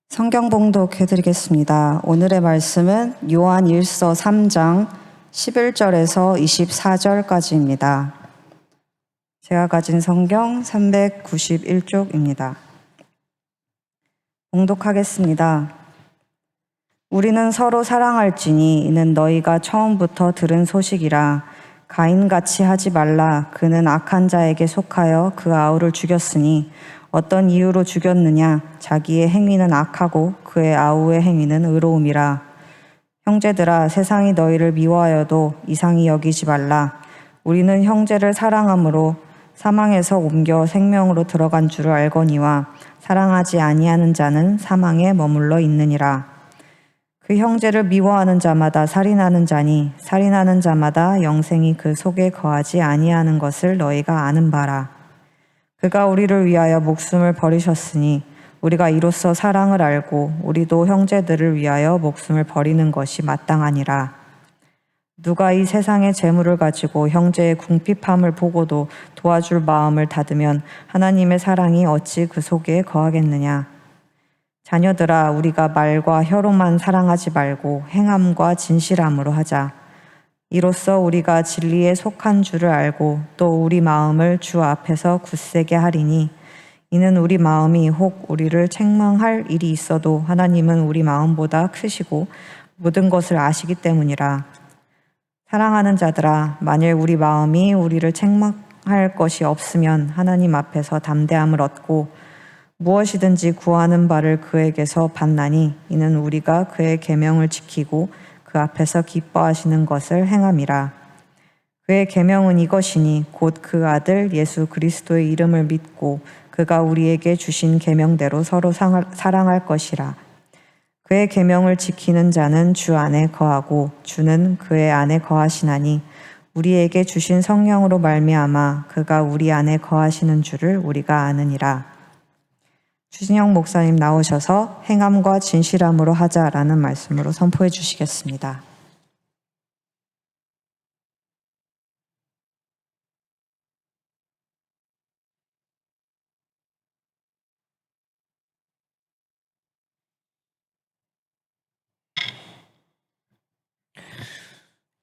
성경 봉독해드리겠습니다. 오늘의 말씀은 요한 1서 3장 11절에서 24절까지입니다. 제가 가진 성경 391쪽입니다. 봉독하겠습니다. 우리는 서로 사랑할지니 이는 너희가 처음부터 들은 소식이라. 가인같이 하지 말라. 그는 악한 자에게 속하여 그 아우를 죽였으니 어떤 이유로 죽였느냐? 자기의 행위는 악하고 그의 아우의 행위는 의로움이라. 형제들아, 세상이 너희를 미워하여도 이상히 여기지 말라. 우리는 형제를 사랑함으로 사망에서 옮겨 생명으로 들어간 줄을 알거니와 사랑하지 아니하는 자는 사망에 머물러 있느니라. 그 형제를 미워하는 자마다 살인하는 자니 살인하는 자마다 영생이 그 속에 거하지 아니하는 것을 너희가 아는 바라. 그가 우리를 위하여 목숨을 버리셨으니 우리가 이로써 사랑을 알고 우리도 형제들을 위하여 목숨을 버리는 것이 마땅하니라. 누가 이 세상의 재물을 가지고 형제의 궁핍함을 보고도 도와줄 마음을 닫으면 하나님의 사랑이 어찌 그 속에 거하겠느냐. 자녀들아, 우리가 말과 혀로만 사랑하지 말고 행함과 진실함으로 하자. 이로써 우리가 진리에 속한 줄을 알고 또 우리 마음을 주 앞에서 굳세게 하리니 이는 우리 마음이 혹 우리를 책망할 일이 있어도 하나님은 우리 마음보다 크시고 모든 것을 아시기 때문이라. 사랑하는 자들아, 만일 우리 마음이 우리를 책망할 것이 없으면 하나님 앞에서 담대함을 얻고 무엇이든지 구하는 바를 그에게서 받나니 이는 우리가 그의 계명을 지키고 그 앞에서 기뻐하시는 것을 행함이라. 그의 계명은 이것이니 곧 그 아들 예수 그리스도의 이름을 믿고 그가 우리에게 주신 계명대로 서로 사랑할 것이라. 그의 계명을 지키는 자는 주 안에 거하고 주는 그의 안에 거하시나니 우리에게 주신 성령으로 말미암아 그가 우리 안에 거하시는 줄을 우리가 아느니라. 주진영 목사님 나오셔서 행함과 진실함으로 하자라는 말씀으로 선포해 주시겠습니다.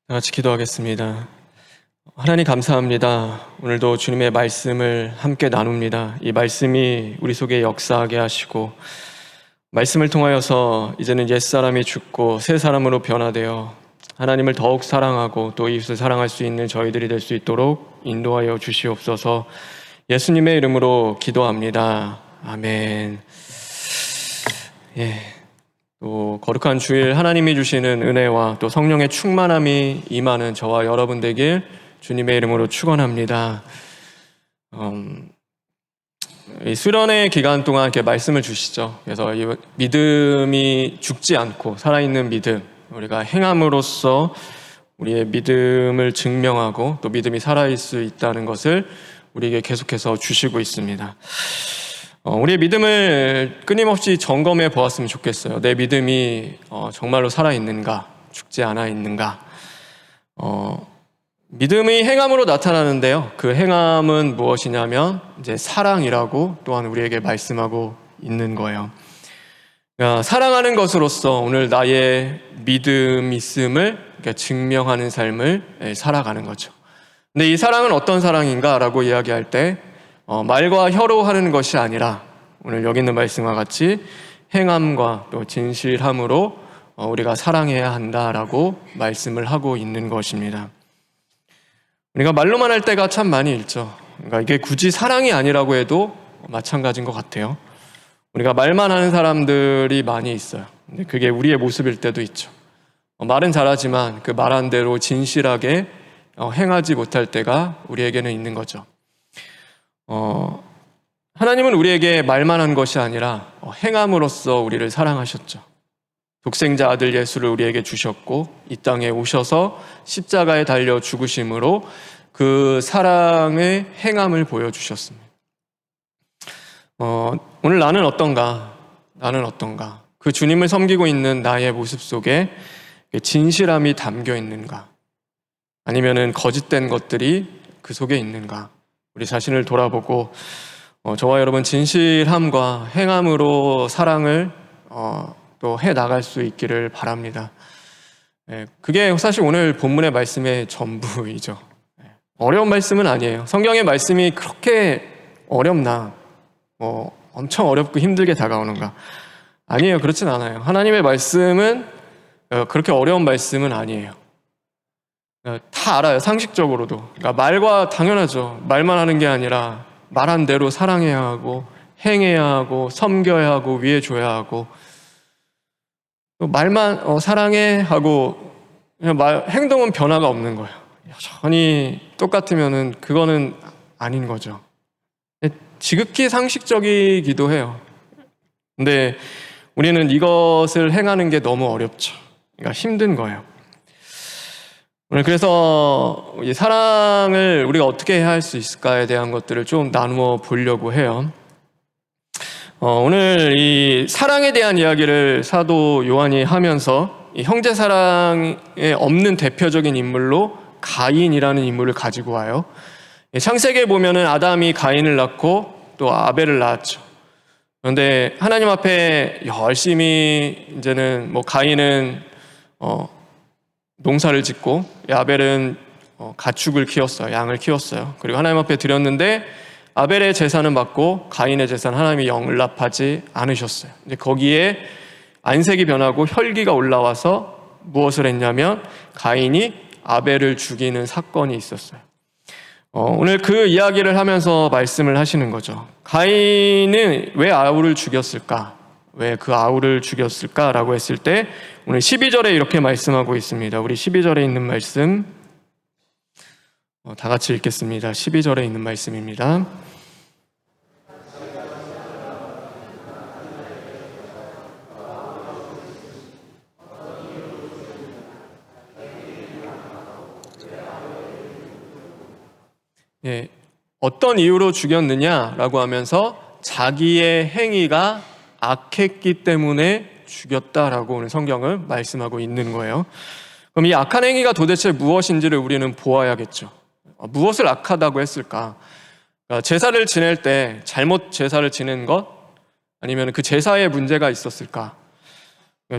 다 같이 기도하겠습니다. 하나님 감사합니다. 오늘도 주님의 말씀을 함께 나눕니다. 이 말씀이 우리 속에 역사하게 하시고 말씀을 통하여서 이제는 옛사람이 죽고 새 사람으로 변화되어 하나님을 더욱 사랑하고 또 이웃을 사랑할 수 있는 저희들이 될 수 있도록 인도하여 주시옵소서. 예수님의 이름으로 기도합니다. 아멘. 또 거룩한 주일 하나님이 주시는 은혜와 또 성령의 충만함이 임하는 저와 여러분 되길 주님의 이름으로 축원합니다. 이 수련의 기간 동안 이렇게 말씀을 주시죠. 그래서 이 믿음이 죽지 않고 살아있는 믿음, 우리가 행함으로써 우리의 믿음을 증명하고 또 믿음이 살아있을 수 있다는 것을 우리에게 계속해서 주시고 있습니다. 우리의 믿음을 끊임없이 점검해 보았으면 좋겠어요. 내 믿음이 정말로 살아있는가, 죽지 않아 있는가. 믿음이 행함으로 나타나는데요. 그 행함은 무엇이냐면 이제 사랑이라고 또한 우리에게 말씀하고 있는 거예요. 그러니까 사랑하는 것으로서 오늘 나의 믿음 있음을 증명하는 삶을 살아가는 거죠. 근데 이 사랑은 어떤 사랑인가라고 이야기할 때 말과 혀로 하는 것이 아니라 오늘 여기 있는 말씀과 같이 행함과 또 진실함으로 우리가 사랑해야 한다라고 말씀을 하고 있는 것입니다. 우리가 말로만 할 때가 참 많이 있죠. 그러니까 이게 굳이 사랑이 아니라고 해도 마찬가지인 것 같아요. 우리가 말만 하는 사람들이 많이 있어요. 근데 그게 우리의 모습일 때도 있죠. 말은 잘하지만 그 말한 대로 진실하게 행하지 못할 때가 우리에게는 있는 거죠. 하나님은 우리에게 말만 한 것이 아니라 행함으로써 우리를 사랑하셨죠. 독생자 아들 예수를 우리에게 주셨고 이 땅에 오셔서 십자가에 달려 죽으심으로 그 사랑의 행함을 보여주셨습니다. 오늘 나는 어떤가? 그 주님을 섬기고 있는 나의 모습 속에 진실함이 담겨 있는가? 아니면은 거짓된 것들이 그 속에 있는가? 우리 자신을 돌아보고 저와 여러분 진실함과 행함으로 사랑을 또 해 나갈 수 있기를 바랍니다. 그게 사실 오늘 본문의 말씀의 전부이죠. 어려운 말씀은 아니에요. 성경의 말씀이 그렇게 어렵나, 엄청 어렵고 힘들게 다가오는가? 아니에요. 그렇진 않아요. 하나님의 말씀은 그렇게 어려운 말씀은 아니에요. 다 알아요. 상식적으로도. 그러니까 말과 당연하죠. 말만 하는 게 아니라 말한 대로 사랑해야 하고 행해야 하고 섬겨야 하고 위해 줘야 하고 또 말만 사랑해 하고 그냥 행동은 변화가 없는 거예요. 여전히 똑같으면은 그거는 아닌 거죠. 지극히 상식적이기도 해요. 근데 우리는 이것을 행하는 게 너무 어렵죠. 그러니까 힘든 거예요. 오늘 그래서 이 사랑을 우리가 어떻게 해야 할 수 있을까에 대한 것들을 좀 나누어 보려고 해요. 오늘 이 사랑에 대한 이야기를 사도 요한이 하면서 이 형제 사랑에 없는 대표적인 인물로 가인이라는 인물을 가지고 와요. 창세기에 보면은 아담이 가인을 낳고 또 아벨을 낳았죠. 그런데 하나님 앞에 열심히 이제는 가인은 농사를 짓고 아벨은 가축을 키웠어요. 양을 키웠어요. 그리고 하나님 앞에 드렸는데 아벨의 제사는 받고 가인의 제사는 하나님이 영납하지 않으셨어요. 이제 거기에 안색이 변하고 혈기가 올라와서 무엇을 했냐면 가인이 아벨을 죽이는 사건이 있었어요. 오늘 그 이야기를 하면서 말씀을 하시는 거죠. 가인은 왜 아우를 죽였을까? 왜 그 아우를 죽였을까라고 했을 때 오늘 12절에 이렇게 말씀하고 있습니다. 우리 12절에 있는 말씀 다 같이 읽겠습니다. 12절에 있는 말씀입니다. 예, 어떤 이유로 죽였느냐라고 하면서 자기의 행위가 악했기 때문에 죽였다라고 오늘 성경은 말씀하고 있는 거예요. 그럼 이 악한 행위가 도대체 무엇인지를 우리는 보아야겠죠. 무엇을 악하다고 했을까? 그러니까 제사를 지낼 때 잘못 제사를 지낸 것? 아니면 그 제사에 문제가 있었을까?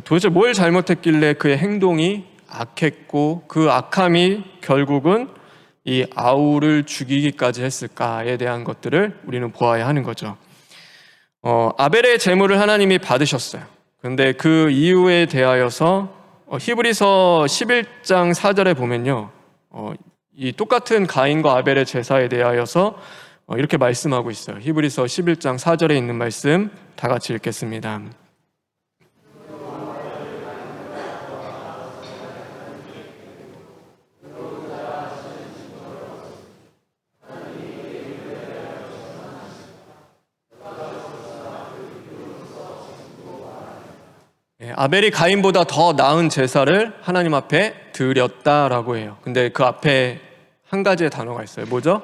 도대체 뭘 잘못했길래 그의 행동이 악했고 그 악함이 결국은 이 아우를 죽이기까지 했을까에 대한 것들을 우리는 보아야 하는 거죠. 아벨의 제물을 하나님이 받으셨어요. 그런데 그 이유에 대하여서 히브리서 11장 4절에 보면요, 이 똑같은 가인과 아벨의 제사에 대하여서 이렇게 말씀하고 있어요. 히브리서 11장 4절에 있는 말씀 다 같이 읽겠습니다. 아벨이 가인보다 더 나은 제사를 하나님 앞에 드렸다라고 해요. 근데 그 앞에 한 가지의 단어가 있어요. 뭐죠?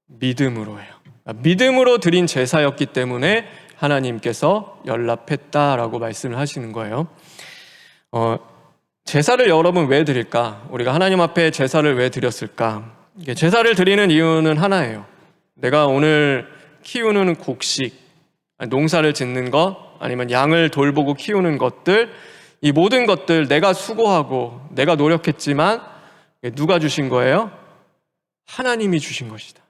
믿음으로 해요. 믿음으로 드린 제사였기 때문에 하나님께서 연락했다라고 말씀을 하시는 거예요. 제사를 여러분 왜 드릴까? 우리가 하나님 앞에 제사를 왜 드렸을까? 제사를 드리는 이유는 하나예요. 내가 오늘 키우는 곡식, 농사를 짓는 것, 아니면 양을 돌보고 키우는 것들, 이 모든 것들 내가 수고하고 내가 노력했지만 누가 주신 거예요? 하나님이 주신 것이다.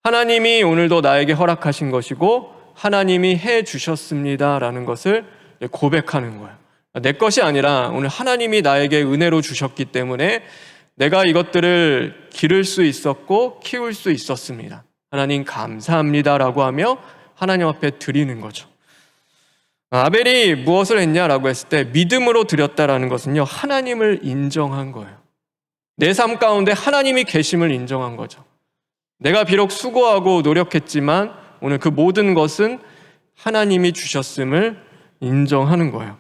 하나님이 오늘도 나에게 허락하신 것이고 하나님이 해 주셨습니다라는 것을 고백하는 거예요. 내 것이 아니라 오늘 하나님이 나에게 은혜로 주셨기 때문에 내가 이것들을 기를 수 있었고 키울 수 있었습니다. 하나님 감사합니다라고 하며 하나님 앞에 드리는 거죠. 아벨이 무엇을 했냐라고 했을 때 믿음으로 드렸다라는 것은요, 하나님을 인정한 거예요. 내 삶 가운데 하나님이 계심을 인정한 거죠. 내가 비록 수고하고 노력했지만 오늘 그 모든 것은 하나님이 주셨음을 인정하는 거예요.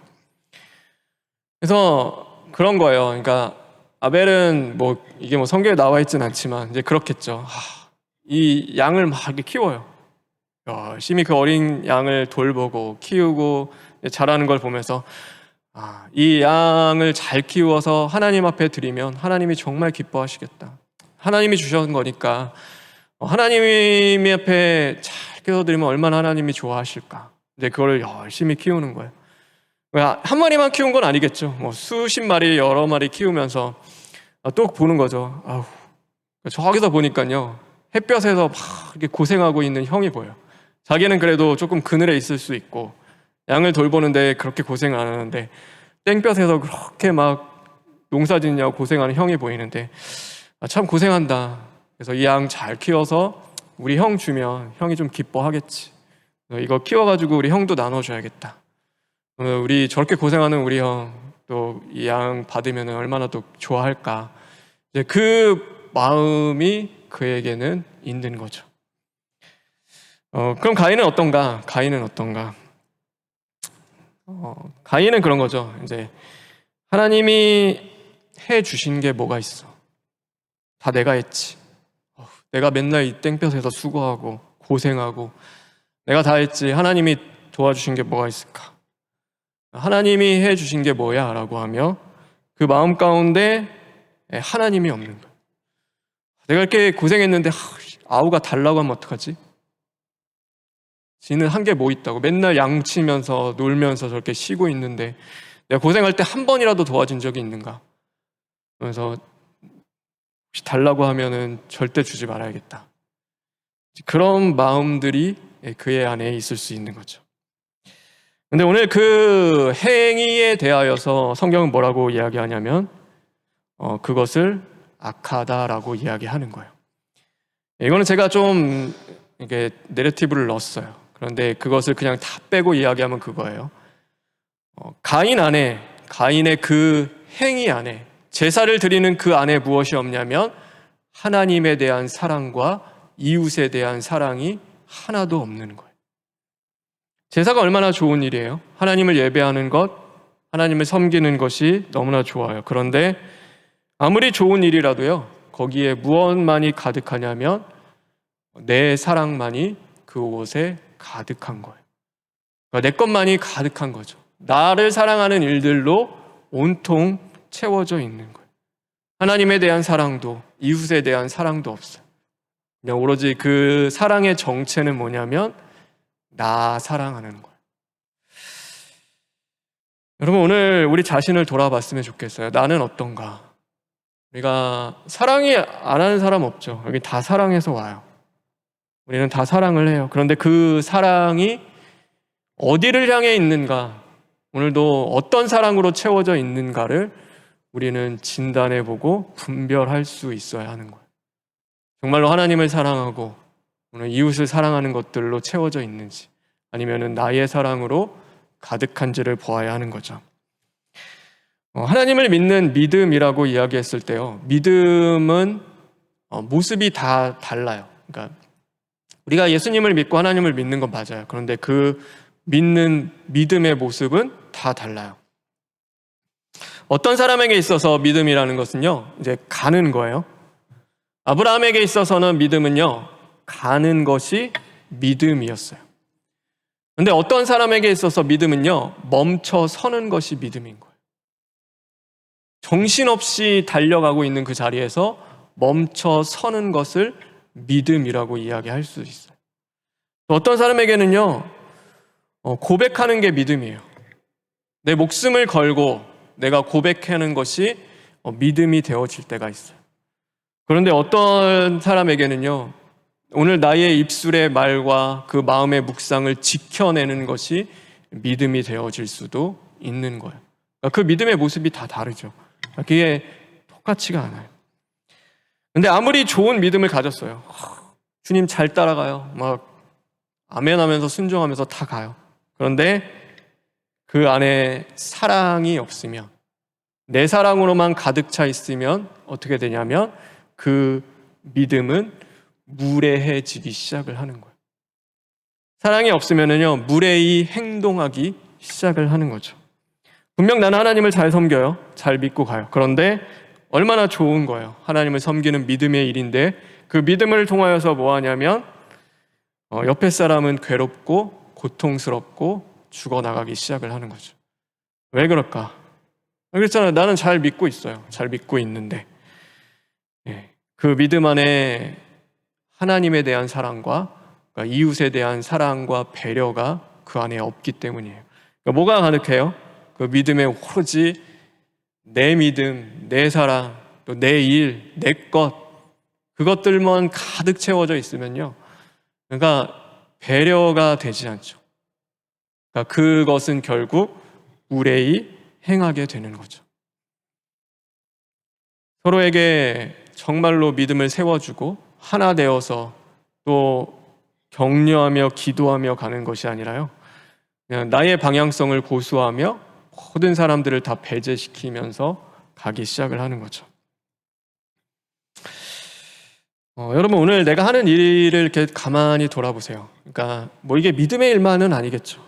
그래서 그런 거예요. 그러니까 아벨은 이게 성경에 나와 있진 않지만 이제 그렇겠죠. 이 양을 막 이렇게 키워요. 열심히 그 어린 양을 돌보고 키우고 자라는 걸 보면서 이 양을 잘 키워서 하나님 앞에 드리면 하나님이 정말 기뻐하시겠다. 하나님이 주신 거니까 하나님 앞에 잘 키워드리면 얼마나 하나님이 좋아하실까. 이제 그걸 열심히 키우는 거예요. 한 마리만 키운 건 아니겠죠. 뭐 수십 마리, 여러 마리 키우면서 또 보는 거죠. 아우, 저기서 보니까요, 햇볕에서 막 이렇게 고생하고 있는 형이 보여요. 자기는 그래도 조금 그늘에 있을 수 있고 양을 돌보는데 그렇게 고생 안 하는데 땡볕에서 그렇게 막 농사 짓냐고 고생하는 형이 보이는데 참 고생한다. 그래서 이 양 잘 키워서 우리 형 주면 형이 좀 기뻐하겠지. 이거 키워가지고 우리 형도 나눠줘야겠다. 우리 저렇게 고생하는 우리 형 또 이 양 받으면 얼마나 또 좋아할까. 이제 그 마음이 그에게는 있는 거죠. 그럼 가인은 어떤가? 가인은 그런 거죠. 이제 하나님이 해 주신 게 뭐가 있어? 다 내가 했지. 내가 맨날 이 땡볕에서 수고하고 고생하고 내가 다 했지. 하나님이 도와주신 게 뭐가 있을까? 하나님이 해 주신 게 뭐야? 라고 하며 그 마음 가운데 하나님이 없는 거야. 내가 이렇게 고생했는데 아우가 달라고 하면 어떡하지? 지는 한 게 뭐 있다고 맨날 양치면서 놀면서 저렇게 쉬고 있는데 내가 고생할 때 한 번이라도 도와준 적이 있는가? 그래서 혹시 달라고 하면은 절대 주지 말아야겠다. 그런 마음들이 그의 안에 있을 수 있는 거죠. 근데 오늘 그 행위에 대하여서 성경은 뭐라고 이야기하냐면 그것을 악하다라고 이야기하는 거예요. 이거는 제가 좀 이게 내러티브를 넣었어요. 그런데 그것을 그냥 다 빼고 이야기하면 그거예요. 가인의 그 행위 안에, 제사를 드리는 그 안에 무엇이 없냐면 하나님에 대한 사랑과 이웃에 대한 사랑이 하나도 없는 거예요. 제사가 얼마나 좋은 일이에요. 하나님을 예배하는 것, 하나님을 섬기는 것이 너무나 좋아요. 그런데 아무리 좋은 일이라도요, 거기에 무엇만이 가득하냐면 내 사랑만이 그곳에 가득한 거예요. 그러니까 내 것만이 가득한 거죠. 나를 사랑하는 일들로 온통 채워져 있는 거예요. 하나님에 대한 사랑도 이웃에 대한 사랑도 없어요. 그냥 오로지 그 사랑의 정체는 뭐냐면 나 사랑하는 거예요. 여러분, 오늘 우리 자신을 돌아봤으면 좋겠어요. 나는 어떤가? 우리가 사랑이 안 하는 사람 없죠. 여기 다 사랑해서 와요. 우리는 다 사랑을 해요. 그런데 그 사랑이 어디를 향해 있는가? 오늘도 어떤 사랑으로 채워져 있는가를 우리는 진단해보고 분별할 수 있어야 하는 거예요. 정말로 하나님을 사랑하고 오늘 이웃을 사랑하는 것들로 채워져 있는지 아니면은 나의 사랑으로 가득한지를 보아야 하는 거죠. 하나님을 믿는 믿음이라고 이야기했을 때요, 믿음은 모습이 다 달라요. 그러니까 우리가 예수님을 믿고 하나님을 믿는 건 맞아요. 그런데 그 믿는 믿음의 모습은 다 달라요. 어떤 사람에게 있어서 믿음이라는 것은요, 이제 가는 거예요. 아브라함에게 있어서는 믿음은요, 가는 것이 믿음이었어요. 그런데 어떤 사람에게 있어서 믿음은요, 멈춰 서는 것이 믿음인 거예요. 정신없이 달려가고 있는 그 자리에서 멈춰 서는 것을 믿음이라고 이야기할 수 있어요. 어떤 사람에게는요, 고백하는 게 믿음이에요. 내 목숨을 걸고 내가 고백하는 것이 믿음이 되어질 때가 있어요. 그런데 어떤 사람에게는요, 오늘 나의 입술의 말과 그 마음의 묵상을 지켜내는 것이 믿음이 되어질 수도 있는 거예요. 그 믿음의 모습이 다 다르죠. 그게 똑같지가 않아요. 근데 아무리 좋은 믿음을 가졌어요, 주님 잘 따라가요, 막 아멘 하면서 순종하면서 다 가요. 그런데 그 안에 사랑이 없으면, 내 사랑으로만 가득 차 있으면 어떻게 되냐면 그 믿음은 무례해지기 시작을 하는 거예요. 사랑이 없으면은요, 무례히 행동하기 시작을 하는 거죠. 분명 나는 하나님을 잘 섬겨요. 잘 믿고 가요. 그런데 얼마나 좋은 거예요. 하나님을 섬기는 믿음의 일인데 그 믿음을 통하여서 뭐 하냐면 옆에 사람은 괴롭고 고통스럽고 죽어나가기 시작을 하는 거죠. 왜 그럴까? 그랬잖아요. 나는 잘 믿고 있어요. 잘 믿고 있는데 그 믿음 안에 하나님에 대한 사랑과 이웃에 대한 사랑과 배려가 그 안에 없기 때문이에요. 그러니까 뭐가 가득해요? 그 믿음에 오로지 내 믿음, 내 사랑, 또 내 일, 내 것, 그것들만 가득 채워져 있으면요, 그러니까 배려가 되지 않죠. 그러니까 그것은 결국 우레이 행하게 되는 거죠. 서로에게 정말로 믿음을 세워주고 하나 되어서 또 격려하며 기도하며 가는 것이 아니라요, 그냥 나의 방향성을 고수하며 모든 사람들을 다 배제시키면서 가기 시작을 하는 거죠. 여러분, 오늘 내가 하는 일을 이렇게 가만히 돌아보세요. 그러니까 뭐 이게 믿음의 일만은 아니겠죠.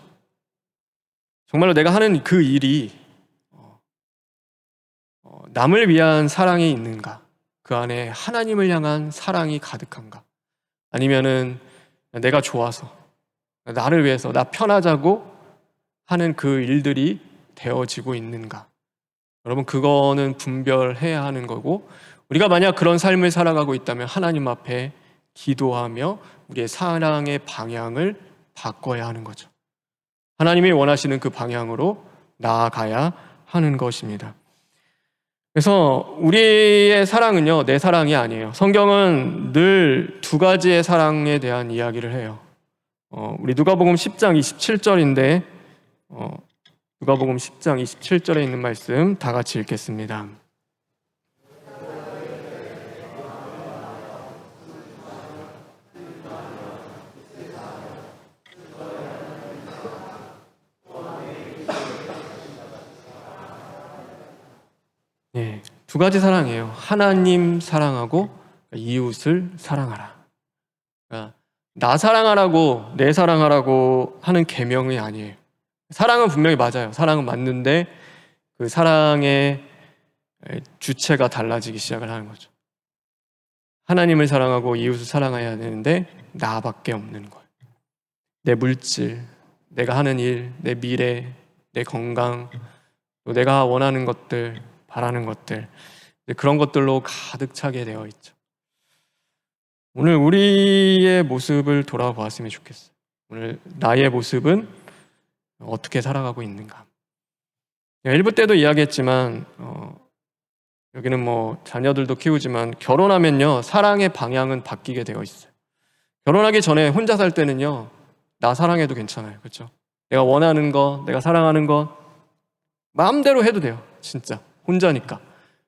정말로 내가 하는 그 일이 남을 위한 사랑이 있는가? 그 안에 하나님을 향한 사랑이 가득한가? 아니면은 내가 좋아서, 나를 위해서, 나 편하자고 하는 그 일들이 되어지고 있는가? 여러분, 그거는 분별해야 하는 거고, 우리가 만약 그런 삶을 살아가고 있다면 하나님 앞에 기도하며 우리의 사랑의 방향을 바꿔야 하는 거죠. 하나님이 원하시는 그 방향으로 나아가야 하는 것입니다. 그래서 우리의 사랑은요, 내 사랑이 아니에요. 성경은 늘 두 가지의 사랑에 대한 이야기를 해요. 우리 누가복음 10장 27절인데 누가복음 10장 27절에 있는 말씀 다 같이 읽겠습니다. 네, 두 가지 사랑이에요. 하나님 사랑하고 이웃을 사랑하라. 그러니까 나 사랑하라고, 내 사랑하라고 하는 계명이 아니에요. 사랑은 분명히 맞아요. 사랑은 맞는데 그 사랑의 주체가 달라지기 시작을 하는 거죠. 하나님을 사랑하고 이웃을 사랑해야 되는데 나밖에 없는 거예요. 내 물질, 내가 하는 일, 내 미래, 내 건강, 또 내가 원하는 것들, 바라는 것들, 그런 것들로 가득 차게 되어 있죠. 오늘 우리의 모습을 돌아보았으면 좋겠어요. 오늘 나의 모습은 어떻게 살아가고 있는가. 1부 때도 이야기했지만 여기는 뭐 자녀들도 키우지만 결혼하면요, 사랑의 방향은 바뀌게 되어 있어요. 결혼하기 전에 혼자 살 때는요, 나 사랑해도 괜찮아요. 그렇죠? 내가 원하는 거, 내가 사랑하는 거 마음대로 해도 돼요. 진짜 혼자니까.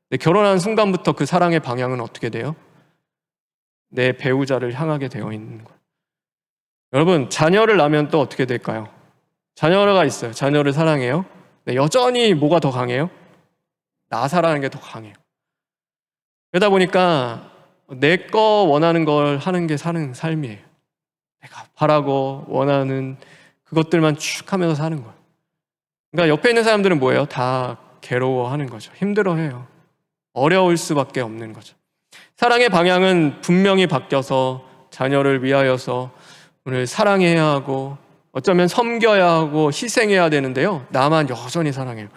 근데 결혼한 순간부터 그 사랑의 방향은 어떻게 돼요? 내 배우자를 향하게 되어 있는 거예요. 여러분, 자녀를 낳으면 또 어떻게 될까요? 자녀가 있어요. 자녀를 사랑해요. 근데 여전히 뭐가 더 강해요? 나 사랑하는 게 더 강해요. 그러다 보니까 내 거 원하는 걸 하는 게 사는 삶이에요. 내가 바라고 원하는 그것들만 쭉 하면서 사는 거예요. 그러니까 옆에 있는 사람들은 뭐예요? 다 괴로워하는 거죠. 힘들어해요. 어려울 수밖에 없는 거죠. 사랑의 방향은 분명히 바뀌어서 자녀를 위하여서 오늘 사랑해야 하고 어쩌면 섬겨야 하고 희생해야 되는데요, 나만 여전히 사랑해요.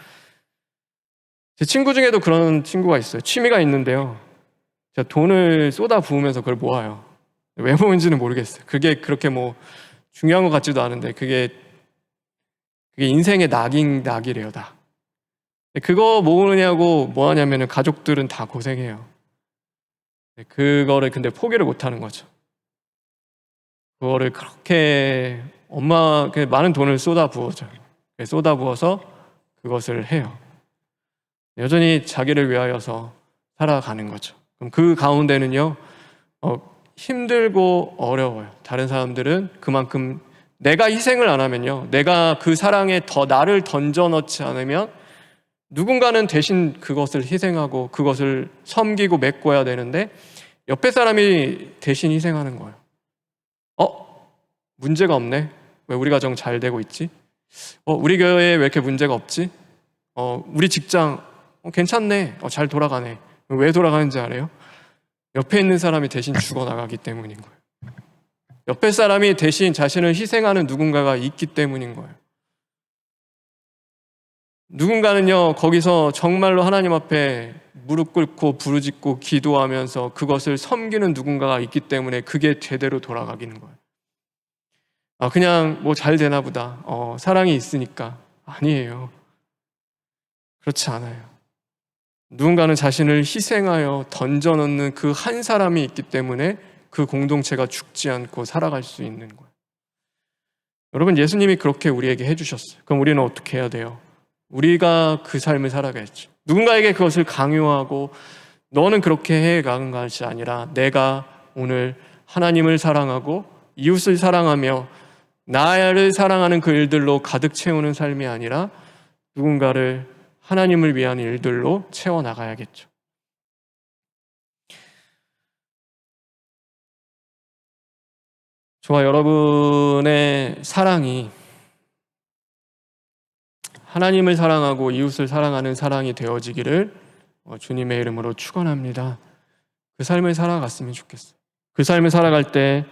제 친구 중에도 그런 친구가 있어요. 취미가 있는데요, 제가 돈을 쏟아 부으면서 그걸 모아요. 왜 모은지는 모르겠어요. 그게 그렇게 뭐 중요한 것 같지도 않은데 그게 인생의 낙이래요, 다. 그거 모으느냐고 뭐 하냐면은 가족들은 다 고생해요. 그거를 근데 포기를 못 하는 거죠. 그거를 그렇게 많은 돈을 쏟아 부어줘요. 쏟아 부어서 그것을 해요. 여전히 자기를 위하여서 살아가는 거죠. 그럼 그 가운데는요, 힘들고 어려워요. 다른 사람들은 그만큼 내가 희생을 안 하면요, 내가 그 사랑에 더 나를 던져 넣지 않으면 누군가는 대신 그것을 희생하고 그것을 섬기고 메꿔야 되는데 옆에 사람이 대신 희생하는 거예요. 문제가 없네. 왜 우리 가정 잘 되고 있지? 우리 교회에 왜 이렇게 문제가 없지? 우리 직장 괜찮네. 잘 돌아가네. 왜 돌아가는지 알아요? 옆에 있는 사람이 대신 죽어나가기 때문인 거예요. 옆에 사람이 대신 자신을 희생하는 누군가가 있기 때문인 거예요. 누군가는요, 거기서 정말로 하나님 앞에 무릎 꿇고 부르짖고 기도하면서 그것을 섬기는 누군가가 있기 때문에 그게 제대로 돌아가기는 거예요. 그냥 뭐 잘 되나 보다. 사랑이 있으니까. 아니에요. 그렇지 않아요. 누군가는 자신을 희생하여 던져놓는 그 한 사람이 있기 때문에 그 공동체가 죽지 않고 살아갈 수 있는 거예요. 여러분, 예수님이 그렇게 우리에게 해주셨어요. 그럼 우리는 어떻게 해야 돼요? 우리가 그 삶을 살아가야죠. 누군가에게 그것을 강요하고 너는 그렇게 해가는 것이 아니라 내가 오늘 하나님을 사랑하고 이웃을 사랑하며 나를 사랑하는 그 일들로 가득 채우는 삶이 아니라 누군가를 하나님을 위한 일들로 채워나가야겠죠. 저와 여러분의 사랑이 하나님을 사랑하고 이웃을 사랑하는 사랑이 되어지기를 주님의 이름으로 축원합니다. 그 삶을 살아갔으면 좋겠어요. 그 삶을 살아갈 때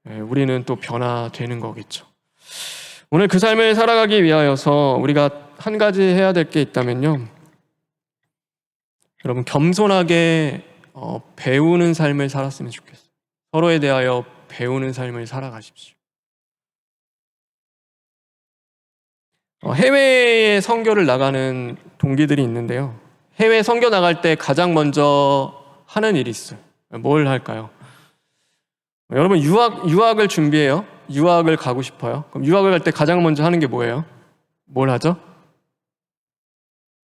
우리는 또 변화되는 거겠죠. 오늘 그 삶을 살아가기 위하여서 우리가 한 가지 해야 될 게 있다면요, 여러분, 겸손하게 배우는 삶을 살았으면 좋겠어요. 서로에 대하여 배우는 삶을 살아가십시오. 해외에 선교를 나가는 동기들이 있는데요, 해외 선교 나갈 때 가장 먼저 하는 일이 있어요. 뭘 할까요? 여러분, 유학을 준비해요. 유학을 가고 싶어요. 그럼 유학을 갈 때 가장 먼저 하는 게 뭐예요? 뭘 하죠?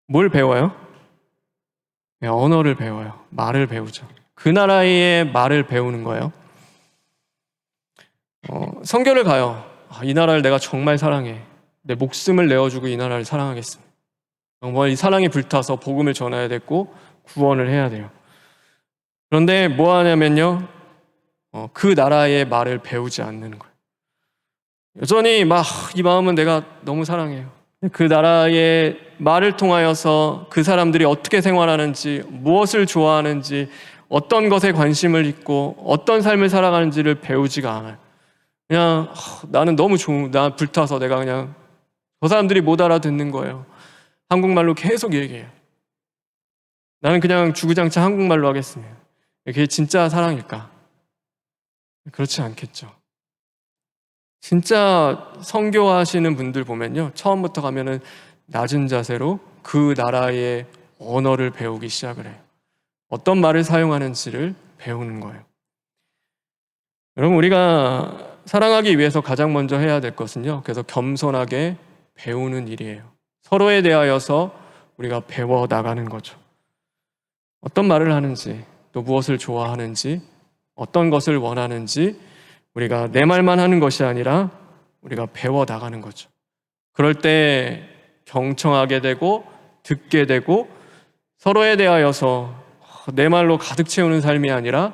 뭘 배워요? 네, 언어를 배워요. 말을 배우죠. 그 나라의 말을 배우는 거예요. 선교를 가요. 이 나라를 내가 정말 사랑해. 내 목숨을 내어주고 이 나라를 사랑하겠습니다. 정말 이 사랑이 불타서 복음을 전해야 되고 구원을 해야 돼요. 그런데 뭐 하냐면요, 그 나라의 말을 배우지 않는 거예요. 여전히 이 마음은 내가 너무 사랑해요. 그 나라의 말을 통하여서 그 사람들이 어떻게 생활하는지, 무엇을 좋아하는지, 어떤 것에 관심을 있고 어떤 삶을 살아가는지를 배우지가 않아요. 그냥 나는 너무 나 불타서 내가 그냥 저 사람들이 못 알아듣는 거예요. 한국말로 계속 얘기해요. 나는 그냥 주구장창 한국말로 하겠습니다. 그게 진짜 사랑일까? 그렇지 않겠죠. 진짜 선교하시는 분들 보면요, 처음부터 가면은 낮은 자세로 그 나라의 언어를 배우기 시작을 해요. 어떤 말을 사용하는지를 배우는 거예요. 여러분, 우리가 사랑하기 위해서 가장 먼저 해야 될 것은요, 그래서 겸손하게 배우는 일이에요. 서로에 대하여서 우리가 배워 나가는 거죠. 어떤 말을 하는지, 또 무엇을 좋아하는지, 어떤 것을 원하는지 우리가 내 말만 하는 것이 아니라 우리가 배워 나가는 거죠. 그럴 때 경청하게 되고 듣게 되고 서로에 대하여서 내 말로 가득 채우는 삶이 아니라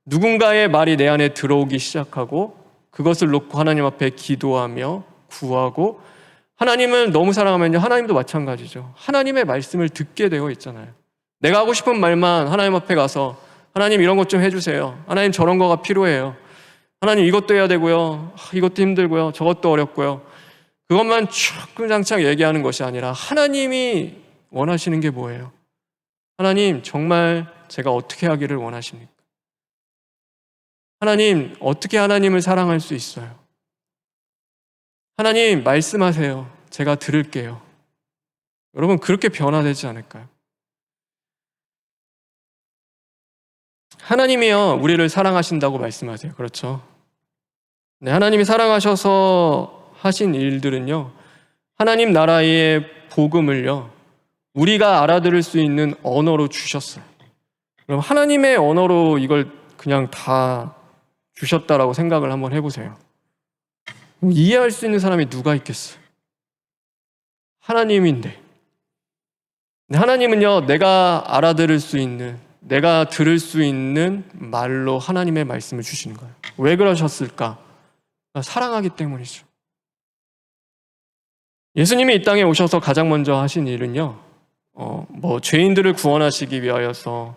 누군가의 말이 내 안에 들어오기 시작하고 그것을 놓고 하나님 앞에 기도하며 구하고, 하나님을 너무 사랑하면요, 하나님도 마찬가지죠. 하나님의 말씀을 듣게 되어 있잖아요. 내가 하고 싶은 말만 하나님 앞에 가서 하나님 이런 것 좀 해주세요. 하나님 저런 거가 필요해요. 하나님 이것도 해야 되고요. 이것도 힘들고요. 저것도 어렵고요. 그것만 주구장창 얘기하는 것이 아니라 하나님이 원하시는 게 뭐예요? 하나님, 정말 제가 어떻게 하기를 원하십니까? 하나님, 어떻게 하나님을 사랑할 수 있어요? 하나님, 말씀하세요. 제가 들을게요. 여러분, 그렇게 변화되지 않을까요? 하나님이요, 우리를 사랑하신다고 말씀하세요. 그렇죠? 네, 하나님이 사랑하셔서 하신 일들은요, 하나님 나라의 복음을요, 우리가 알아들을 수 있는 언어로 주셨어요. 그럼 하나님의 언어로 이걸 그냥 다 주셨다라고 생각을 한번 해보세요. 이해할 수 있는 사람이 누가 있겠어요? 하나님인데. 하나님은요, 내가 알아들을 수 있는, 내가 들을 수 있는 말로 하나님의 말씀을 주시는 거예요. 왜 그러셨을까? 사랑하기 때문이죠. 예수님이 이 땅에 오셔서 가장 먼저 하신 일은요, 죄인들을 구원하시기 위하여서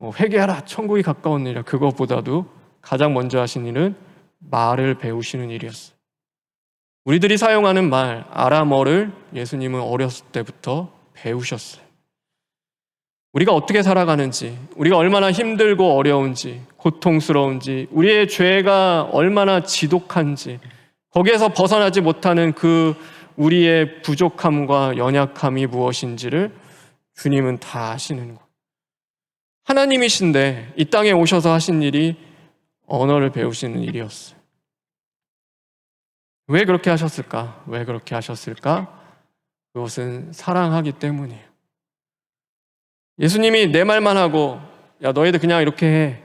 회개하라, 천국이 가까운 일이라, 그것보다도 가장 먼저 하신 일은 말을 배우시는 일이었어요. 우리들이 사용하는 말, 아람어를 예수님은 어렸을 때부터 배우셨어요. 우리가 어떻게 살아가는지, 우리가 얼마나 힘들고 어려운지, 고통스러운지, 우리의 죄가 얼마나 지독한지, 거기에서 벗어나지 못하는 그 우리의 부족함과 연약함이 무엇인지를 주님은 다 아시는 거예요. 하나님이신데 이 땅에 오셔서 하신 일이 언어를 배우시는 일이었어요. 왜 그렇게 하셨을까? 왜 그렇게 하셨을까? 그것은 사랑하기 때문이에요. 예수님이 내 말만 하고 야 너희들 그냥 이렇게 해.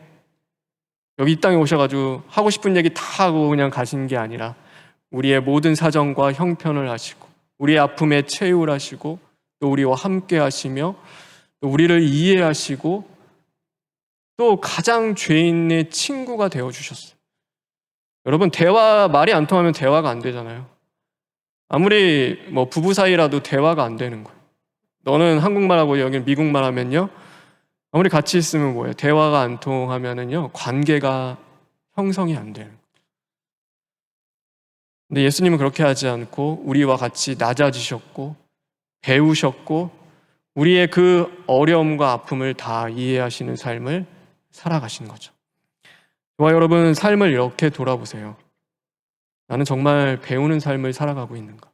여기 이 땅에 오셔가지고 하고 싶은 얘기 다 하고 그냥 가신 게 아니라 우리의 모든 사정과 형편을 하시고 우리의 아픔에 체육을 하시고 또 우리와 함께 하시며 또 우리를 이해하시고 또 가장 죄인의 친구가 되어주셨어요. 여러분 말이 안 통하면 대화가 안 되잖아요. 아무리 부부 사이라도 대화가 안 되는 거예요. 너는 한국말하고 여기는 미국말 하면요. 아무리 같이 있으면 뭐예요? 대화가 안 통하면은요. 관계가 형성이 안 되는 거예요. 근데 예수님은 그렇게 하지 않고 우리와 같이 낮아지셨고 배우셨고 우리의 그 어려움과 아픔을 다 이해하시는 삶을 살아가신 거죠. 저와 여러분 삶을 이렇게 돌아보세요. 나는 정말 배우는 삶을 살아가고 있는가?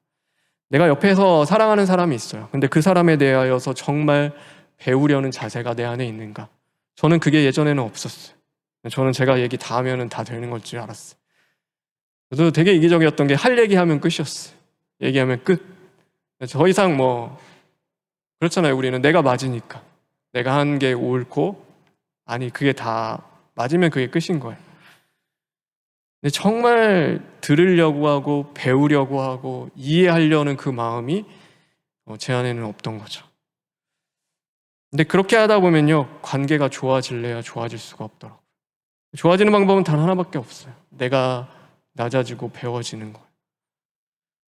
내가 옆에서 사랑하는 사람이 있어요. 근데 그 사람에 대하여서 정말 배우려는 자세가 내 안에 있는가? 저는 그게 예전에는 없었어요. 저는 제가 얘기 다 하면 다 되는 걸 줄 알았어요. 저도 되게 이기적이었던 게 할 얘기하면 끝이었어요. 얘기하면 끝. 더 이상 그렇잖아요. 우리는 내가 맞으니까. 내가 한 게 옳고 아니 그게 다 맞으면 그게 끝인 거예요. 근데 정말 들으려고 하고 배우려고 하고 이해하려는 그 마음이 제 안에는 없던 거죠. 근데 그렇게 하다 보면요. 관계가 좋아질래야 좋아질 수가 없더라고요. 좋아지는 방법은 단 하나밖에 없어요. 내가 낮아지고 배워지는 거예요.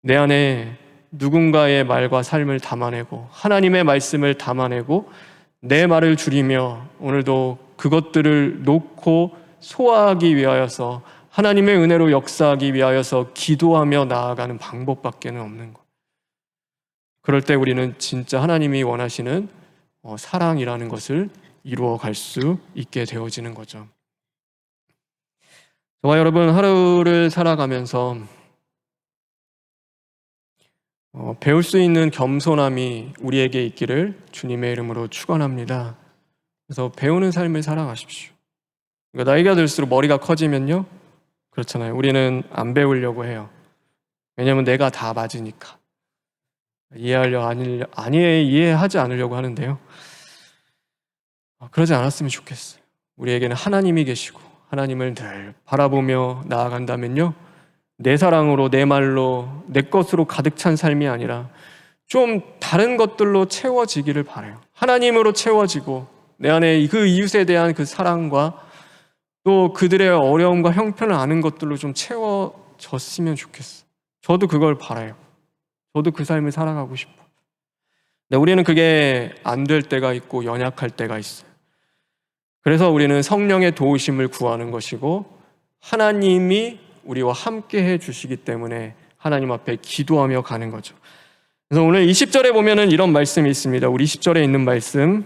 내 안에 누군가의 말과 삶을 담아내고 하나님의 말씀을 담아내고 내 말을 줄이며 오늘도 그것들을 놓고 소화하기 위하여서 하나님의 은혜로 역사하기 위하여서 기도하며 나아가는 방법밖에는 없는 거예요. 그럴 때 우리는 진짜 하나님이 원하시는 사랑이라는 것을 이루어 갈 수 있게 되어지는 거죠. 저와 여러분 하루를 살아가면서 배울 수 있는 겸손함이 우리에게 있기를 주님의 이름으로 축원합니다. 그래서 배우는 삶을 살아가십시오. 그러니까 나이가 들수록 머리가 커지면요. 그렇잖아요. 우리는 안 배우려고 해요. 왜냐하면 내가 다 맞으니까. 이해하지 않으려고 하는데요. 그러지 않았으면 좋겠어요. 우리에게는 하나님이 계시고 하나님을 늘 바라보며 나아간다면요. 내 사랑으로 내 말로 내 것으로 가득 찬 삶이 아니라 좀 다른 것들로 채워지기를 바라요. 하나님으로 채워지고 내 안에 그 이웃에 대한 그 사랑과 또 그들의 어려움과 형편을 아는 것들로 좀 채워졌으면 좋겠어요. 저도 그걸 바라요. 저도 그 삶을 살아가고 싶어요. 근데 우리는 그게 안 될 때가 있고 연약할 때가 있어요. 그래서 우리는 성령의 도우심을 구하는 것이고 하나님이 우리와 함께 해주시기 때문에 하나님 앞에 기도하며 가는 거죠. 그래서 오늘 20절에 보면은 이런 말씀이 있습니다. 우리 20절에 있는 말씀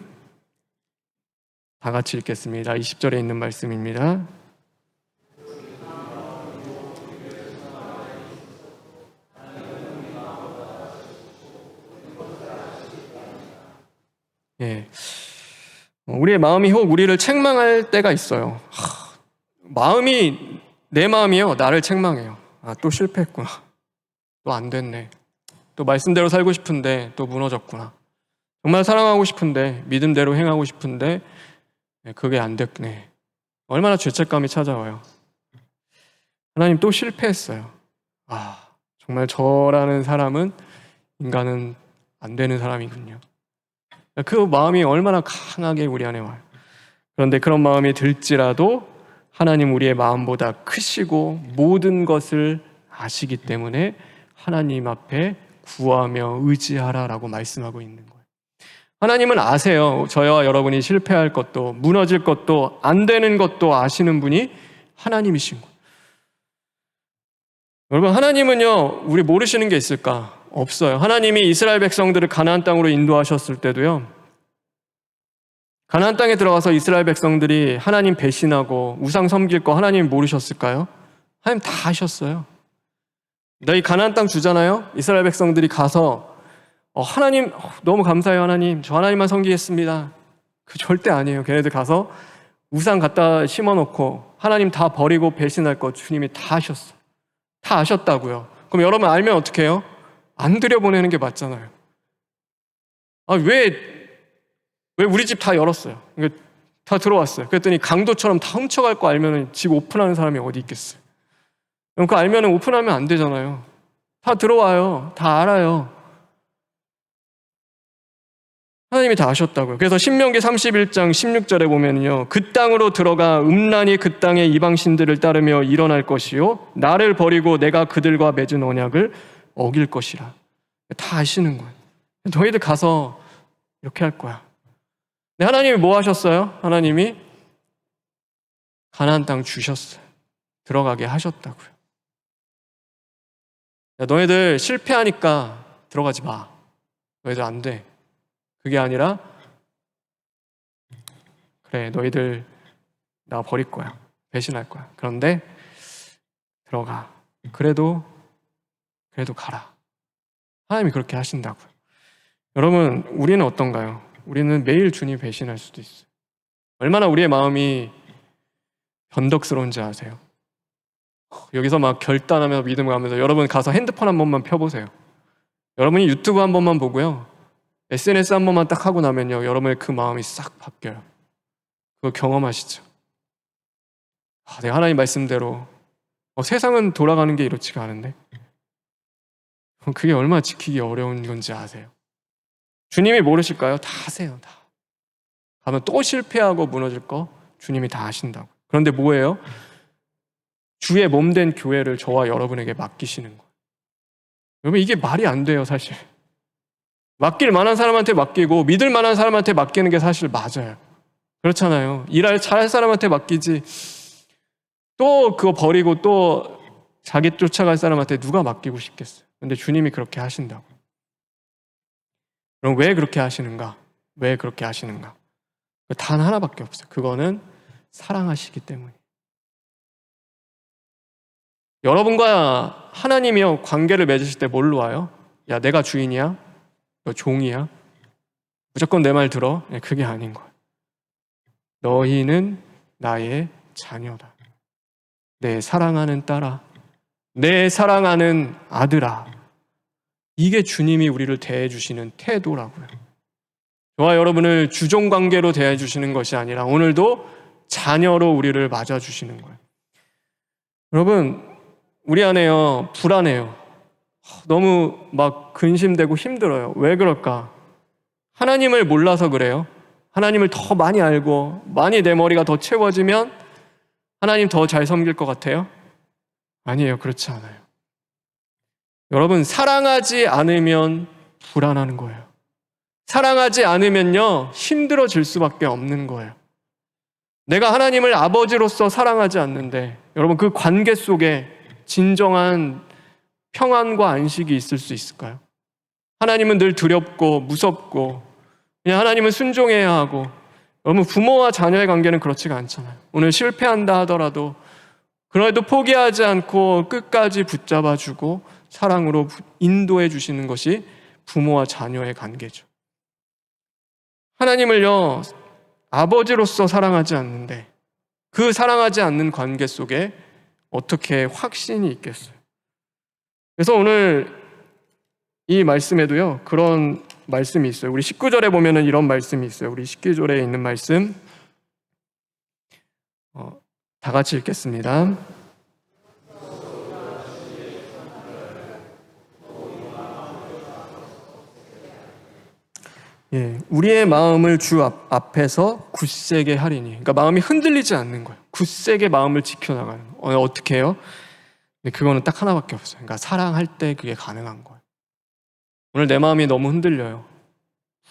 다 같이 읽겠습니다. 20절에 있는 말씀입니다. 예. 우리의 마음이 혹 우리를 책망할 때가 있어요. 내 마음이요. 나를 책망해요. 또 실패했구나. 또 안 됐네. 또 말씀대로 살고 싶은데 또 무너졌구나. 정말 사랑하고 싶은데 믿음대로 행하고 싶은데 그게 안 됐네. 얼마나 죄책감이 찾아와요. 하나님 또 실패했어요. 정말 저라는 사람은 인간은 안 되는 사람이군요. 그 마음이 얼마나 강하게 우리 안에 와요. 그런데 그런 마음이 들지라도 하나님 우리의 마음보다 크시고 모든 것을 아시기 때문에 하나님 앞에 구하며 의지하라라고 말씀하고 있는 거예요. 하나님은 아세요. 저와 여러분이 실패할 것도 무너질 것도 안 되는 것도 아시는 분이 하나님이신 거예요. 여러분 하나님은요 우리 모르시는 게 있을까? 없어요. 하나님이 이스라엘 백성들을 가나안 땅으로 인도하셨을 때도요 가나안 땅에 들어가서 이스라엘 백성들이 하나님 배신하고 우상 섬길 거 하나님 모르셨을까요? 하나님 다 아셨어요. 너희 가나안 땅 주잖아요. 이스라엘 백성들이 가서 하나님 너무 감사해요. 하나님 저 하나님만 섬기겠습니다. 그 절대 아니에요. 걔네들 가서 우상 갖다 심어놓고 하나님 다 버리고 배신할 거 주님이 다 하셨어요. 다 아셨다고요. 그럼 여러분 알면 어떻게 해요? 안 들여보내는 게 맞잖아요. 왜 우리 집 다 열었어요. 그러니까 다 들어왔어요. 그랬더니 강도처럼 다 훔쳐갈 거 알면 집 오픈하는 사람이 어디 있겠어요. 그럼 그거 알면 오픈하면 안 되잖아요. 다 들어와요. 다 알아요. 하나님이 다 아셨다고요. 그래서 신명기 31장 16절에 보면요, 그 땅으로 들어가 음란히 그 땅의 이방신들을 따르며 일어날 것이요 나를 버리고 내가 그들과 맺은 언약을 어길 것이라. 다 아시는 거예요. 너희들 가서 이렇게 할 거야. 근데 하나님이 뭐 하셨어요? 하나님이 가나안 땅 주셨어요. 들어가게 하셨다고요. 야, 너희들 실패하니까 들어가지 마. 너희들 안 돼. 그게 아니라 그래, 너희들 나 버릴 거야. 배신할 거야. 그런데 들어가. 그래도 가라. 하나님이 그렇게 하신다고요. 여러분, 우리는 어떤가요? 우리는 매일 주님 배신할 수도 있어요. 얼마나 우리의 마음이 변덕스러운지 아세요? 여기서 막 결단하면서 믿음을 가면서 여러분 가서 핸드폰 한 번만 펴보세요. 여러분이 유튜브 한 번만 보고요, SNS 한 번만 딱 하고 나면요, 여러분의 그 마음이 싹 바뀌어요. 그거 경험하시죠? 내가 하나님 말씀대로 세상은 돌아가는 게 이렇지가 않은데 그게 얼마나 지키기 어려운 건지 아세요? 주님이 모르실까요? 다 아세요. 다. 가면 또 실패하고 무너질 거 주님이 다 아신다고. 그런데 뭐예요? 주의 몸된 교회를 저와 여러분에게 맡기시는 거예요. 여러분, 이게 말이 안 돼요, 사실. 맡길 만한 사람한테 맡기고 믿을 만한 사람한테 맡기는 게 사실 맞아요. 그렇잖아요. 잘할 사람한테 맡기지 또 그거 버리고 또 자기 쫓아갈 사람한테 누가 맡기고 싶겠어요. 근데 주님이 그렇게 하신다고. 그럼 왜 그렇게 하시는가? 왜 그렇게 하시는가? 단 하나밖에 없어요. 그거는 사랑하시기 때문이에요. 여러분과 하나님이요 관계를 맺으실 때 뭘로 와요? 야, 내가 주인이야? 너 종이야? 무조건 내 말 들어? 그게 아닌 거예요. 너희는 나의 자녀다. 내 사랑하는 딸아, 내 사랑하는 아들아. 이게 주님이 우리를 대해주시는 태도라고요. 저와 여러분을 주종관계로 대해주시는 것이 아니라 오늘도 자녀로 우리를 맞아주시는 거예요. 여러분, 우리 안에요 불안해요. 너무 막 근심되고 힘들어요. 왜 그럴까? 하나님을 몰라서 그래요. 하나님을 더 많이 알고 많이 내 머리가 더 채워지면 하나님 더 잘 섬길 것 같아요? 아니에요. 그렇지 않아요. 여러분, 사랑하지 않으면 불안한 거예요. 사랑하지 않으면요 힘들어질 수밖에 없는 거예요. 내가 하나님을 아버지로서 사랑하지 않는데 여러분, 그 관계 속에 진정한 평안과 안식이 있을 수 있을까요? 하나님은 늘 두렵고 무섭고 그냥 하나님은 순종해야 하고, 여러분 부모와 자녀의 관계는 그렇지가 않잖아요. 오늘 실패한다 하더라도 그래도 포기하지 않고 끝까지 붙잡아주고 사랑으로 인도해 주시는 것이 부모와 자녀의 관계죠. 하나님을요 아버지로서 사랑하지 않는데 그 사랑하지 않는 관계 속에 어떻게 확신이 있겠어요? 그래서 오늘 이 말씀에도요 그런 말씀이 있어요. 우리 19절에 보면은 이런 말씀이 있어요. 우리 19절에 있는 말씀 다 같이 읽겠습니다. 예, 우리의 마음을 주 앞에서 굳세게 하리니. 그러니까 마음이 흔들리지 않는 거예요. 굳세게 마음을 지켜나가는 거예요. 어떻게 해요? 근데 그거는 딱 하나밖에 없어요. 그러니까 사랑할 때 그게 가능한 거예요. 오늘 내 마음이 너무 흔들려요.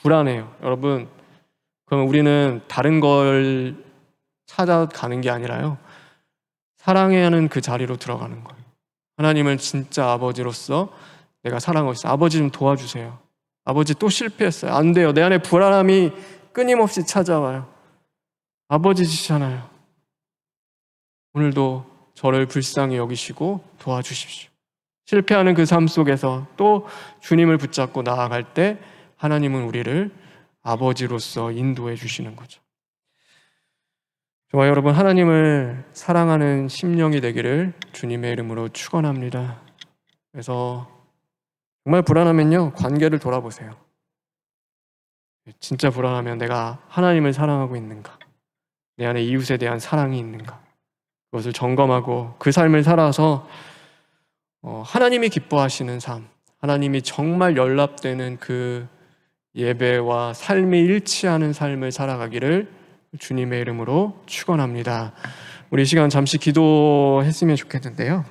불안해요. 여러분, 그러면 우리는 다른 걸 찾아가는 게 아니라요 사랑해야 하는 그 자리로 들어가는 거예요. 하나님을 진짜 아버지로서 내가 사랑하고 있어요. 아버지 좀 도와주세요. 아버지 또 실패했어요. 안 돼요. 내 안에 불안함이 끊임없이 찾아와요. 아버지시잖아요. 오늘도 저를 불쌍히 여기시고 도와주십시오. 실패하는 그 삶 속에서 또 주님을 붙잡고 나아갈 때 하나님은 우리를 아버지로서 인도해 주시는 거죠. 저와 여러분, 하나님을 사랑하는 심령이 되기를 주님의 이름으로 축원합니다. 그래서 정말 불안하면요, 관계를 돌아보세요. 진짜 불안하면 내가 하나님을 사랑하고 있는가? 내 안에 이웃에 대한 사랑이 있는가? 그것을 점검하고 그 삶을 살아서 하나님이 기뻐하시는 삶, 하나님이 정말 연락되는 그 예배와 삶이 일치하는 삶을 살아가기를 주님의 이름으로 축원합니다. 우리 이 시간 잠시 기도했으면 좋겠는데요.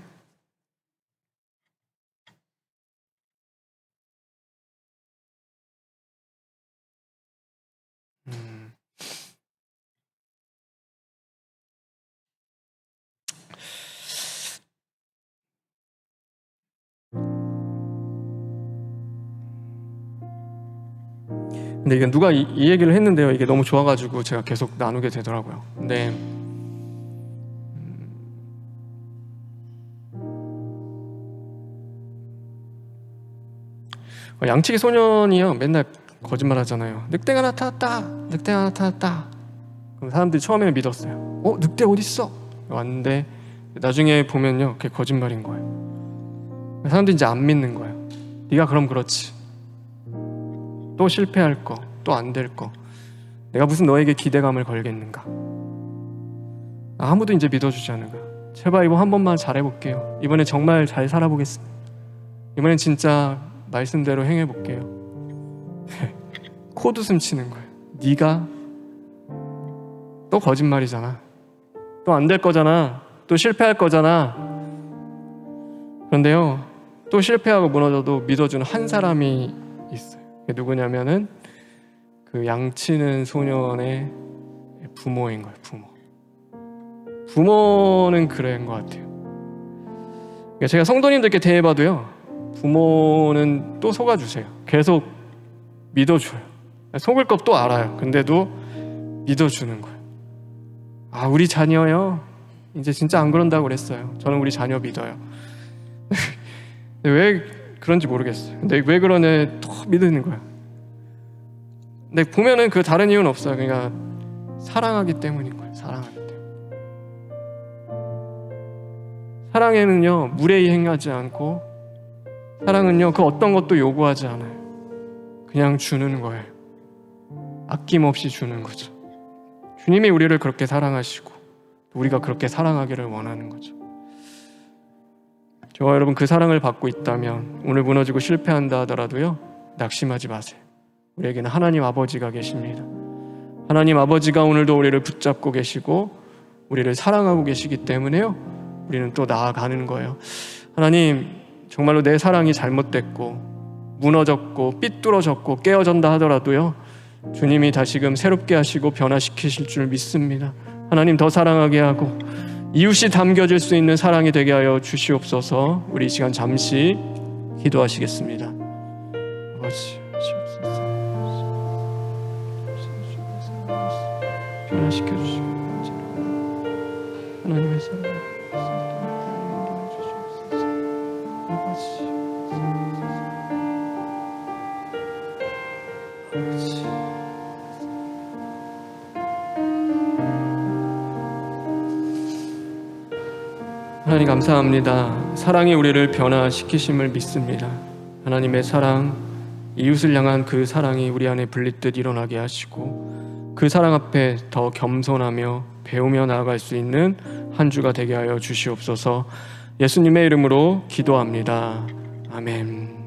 근데 이게 누가 이 얘기를 했는데요. 이게 너무 좋아가지고 제가 계속 나누게 되더라고요. 근데 양치기 소년이요, 맨날 거짓말 하잖아요. 늑대가 나타났다, 늑대가 나타났다. 그럼 사람들이 처음에는 믿었어요. 늑대 어딨어? 왔는데 나중에 보면요, 그게 거짓말인 거예요. 사람들이 이제 안 믿는 거예요. 네가 그럼 그렇지, 또 실패할 거, 또 안 될 거, 내가 무슨 너에게 기대감을 걸겠는가? 아무도 이제 믿어주지 않는 거야. 제발 이번 한 번만 잘해볼게요. 이번에 정말 잘 살아보겠습니다. 이번엔 진짜 말씀대로 행해볼게요. 코웃음 치는 거예요. 네가 또 거짓말이잖아, 또 안 될 거잖아, 또 실패할 거잖아. 그런데요, 또 실패하고 무너져도 믿어주는 한 사람이 있어요. 그게 누구냐면은 그 양치는 소년의 부모인 거예요. 부모는 그런 것 같아요. 그러니까 제가 성도님들께 대해봐도요, 부모는 또 속아주세요. 계속 믿어줘요. 속을 것 또 알아요. 근데도 믿어주는 거예요. 우리 자녀요, 이제 진짜 안 그런다고 그랬어요. 저는 우리 자녀 믿어요. 왜 그런지 모르겠어요. 근데 왜 그러네 또 믿는 거야. 근데 보면은 그 다른 이유는 없어요. 그러니까 사랑하기 때문인 거예요. 사랑하기 때문에. 사랑에는요, 무례히 행하지 않고, 사랑은요, 그 어떤 것도 요구하지 않아요. 그냥 주는 거예요. 아낌없이 주는 거죠. 주님이 우리를 그렇게 사랑하시고 우리가 그렇게 사랑하기를 원하는 거죠. 저와 여러분, 그 사랑을 받고 있다면 오늘 무너지고 실패한다 하더라도요, 낙심하지 마세요. 우리에게는 하나님 아버지가 계십니다. 하나님 아버지가 오늘도 우리를 붙잡고 계시고 우리를 사랑하고 계시기 때문에요, 우리는 또 나아가는 거예요. 하나님, 정말로 내 사랑이 잘못됐고 무너졌고 삐뚤어졌고 깨어졌다 하더라도요, 주님이 다시금 새롭게 하시고 변화시키실 줄 믿습니다. 하나님, 더 사랑하게 하고 이웃이 담겨질 수 있는 사랑이 되게 하여 주시옵소서. 우리 이 시간 잠시 기도하시겠습니다. 아버지, 변화시켜 주시고 하나님의 사랑 하나님, 감사합니다. 사랑이 우리를 변화시키심을 믿습니다. 하나님의 사랑, 이웃을 향한 그 사랑이 우리 안에 불릿듯 일어나게 하시고 그 사랑 앞에 더 겸손하며 배우며 나아갈 수 있는 한 주가 되게 하여 주시옵소서. 예수님의 이름으로 기도합니다. 아멘.